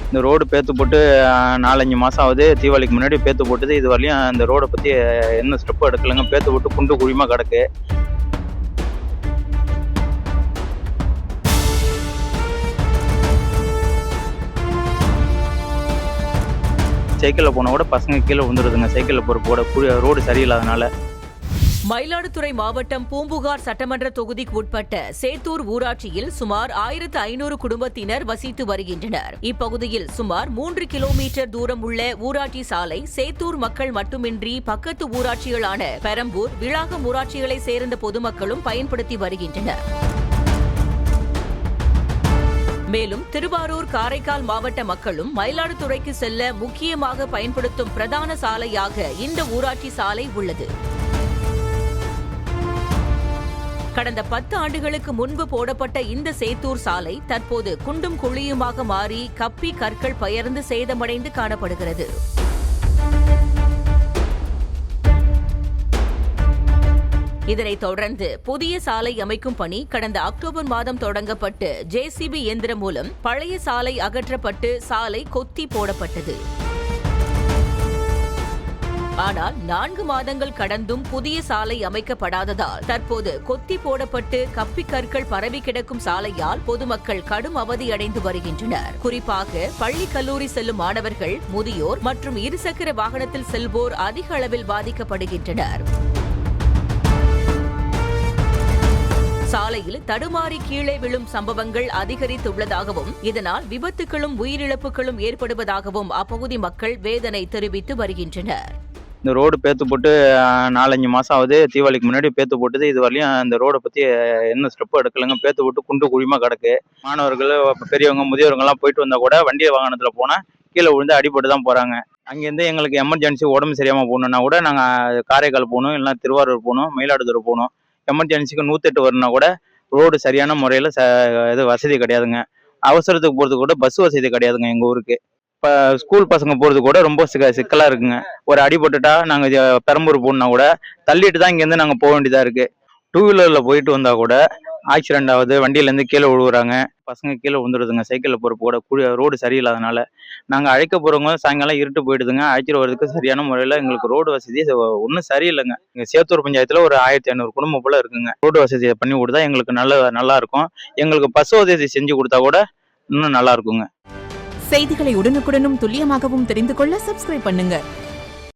இந்த ரோடு பேத்து போட்டு 4-5 மாதம் ஆகுது. தீபாவளிக்கு முன்னாடி பேத்து போட்டது. இது வரையும் அந்த ரோடை பற்றி என்ன ஸ்டெப்பும் எடுக்கலைங்க. பேத்து போட்டு குண்டு குழிமா கிடக்கு. சைக்கிளில் போனால் கூட பசங்க கீழே விழுந்துருதுங்க. சைக்கிளில் போகிற ரோடு சரியில்லாதனால. மயிலாடுதுறை மாவட்டம் பூம்புகார் சட்டமன்ற தொகுதிக்கு உட்பட்ட சேத்தூர் ஊராட்சியில் சுமார் 1500 குடும்பத்தினர் வசித்து வருகின்றனர். இப்பகுதியில் சுமார் 3 கிலோமீட்டர் தூரம் உள்ள ஊராட்சி சாலை சேத்தூர் மக்கள் மட்டுமின்றி பக்கத்து ஊராட்சிகளான பெரம்பூர், விளாகம் ஊராட்சிகளை சேர்ந்த பொதுமக்களும் பயன்படுத்தி வருகின்றனர். மேலும் திருவாரூர், காரைக்கால் மாவட்ட மக்களும் மயிலாடுதுறைக்கு செல்ல முக்கியமாக பயன்படுத்தும் பிரதான சாலையாக இந்த ஊராட்சி சாலை உள்ளது. கடந்த 10 ஆண்டுகளுக்கு முன்பு போடப்பட்ட இந்த சேத்தூர் சாலை தற்போது குண்டும் குழியுமாக மாறி கப்பி கற்கள் பெயர்ந்து சேதமடைந்து காணப்படுகிறது. இதனைத் தொடர்ந்து புதிய சாலை அமைக்கும் பணி கடந்த அக்டோபர் மாதம் தொடங்கப்பட்டு JCB இயந்திரம் மூலம் பழைய சாலை அகற்றப்பட்டு சாலை கொத்தி போடப்பட்டது. ஆனால் 4 மாதங்கள் கடந்தும் புதிய சாலை அமைக்கப்படாததால் தற்போது கொத்தி போடப்பட்டு கப்பி கற்கள் பரவி கிடக்கும் சாலையால் பொதுமக்கள் கடும் அவதியடைந்து வருகின்றனர். குறிப்பாக பள்ளி, கல்லூரி செல்லும் மாணவர்கள், முதியோர் மற்றும் இருசக்கர வாகனத்தில் செல்வோர் அதிக அளவில் பாதிக்கப்படுகின்றனர். சாலையில் தடுமாறி கீழே விழும் சம்பவங்கள் அதிகரித்துள்ளதாகவும் இதனால் விபத்துகளும் உயிரிழப்புகளும் ஏற்படுவதாகவும் அப்பகுதி மக்கள் வேதனை தெரிவித்து வருகின்றனர். இந்த ரோடு பேத்து போட்டு 4-5 மாதம் ஆகுது. தீபாவளிக்கு முன்னாடி பேத்து போட்டது. இது வரையும் அந்த ரோடை பற்றி என்ன ஸ்டெப்பும் எடுக்கலைங்க. பேத்து போட்டு குண்டு குழிமா கிடக்கு. மாணவர்கள், பெரியவங்க, முதியவர்கள்லாம் போயிட்டு வந்தால் கூட வண்டி வாகனத்தில் போனால் கீழே விழுந்து அடிபட்டு தான் போகிறாங்க. அங்கேருந்து எங்களுக்கு எமர்ஜென்சி உடம்பு சரியாமல் போகணுன்னா கூட நாங்கள் காரைக்கால் போகணும், இல்லைனா திருவாரூர் போகணும், மயிலாடுதுறை போகணும். எமர்ஜென்சிக்கு 108 வரணுன்னா கூட ரோடு சரியான முறையில் இது வசதி கிடையாதுங்க. அவசரத்துக்கு போகிறதுக்கு கூட பஸ் வசதி கிடையாதுங்க எங்கள் ஊருக்கு. இப்போ ஸ்கூல் பசங்க போகிறது கூட ரொம்ப சிக்கலாக இருக்குங்க. ஒரு அடிபட்டுட்டா நாங்கள் பெரம்பூர் போகணுன்னா கூட தள்ளிட்டு தான் இங்கேருந்து நாங்கள் போக வேண்டியதாக இருக்குது. 2 வீலரில் போயிட்டு வந்தால் கூட ஆக்சிடென்ட் ஆகுது. வண்டியிலேருந்து கீழே விழுவுறாங்க. பசங்க கீழே விழுந்துடுதுங்க. சைக்கிளில் போகிற கூட ரோடு சரியில்லாதனால நாங்கள் அழைக்க போகிறவங்க சாயங்காலம் இருட்டு போயிடுதுங்க. அழைச்சிட்டு வரதுக்கு சரியான முறையில் எங்களுக்கு ரோடு வசதி ஒன்றும் சரியில்லைங்க. எங்கள் சேத்தூர் பஞ்சாயத்தில் ஒரு 1500 குடும்பம் போல் இருக்குங்க. ரோடு வசதியை பண்ணி கொடுத்தா எங்களுக்கு நல்லா இருக்கும். எங்களுக்கு பஸ் வசதி செஞ்சு கொடுத்தா கூட இன்னும் நல்லா இருக்குங்க. செய்திகளை உடனுக்குடனும் துல்லியமாகவும் தெரிந்து கொள்ள சப்ஸ்கிரைப் பண்ணுங்க.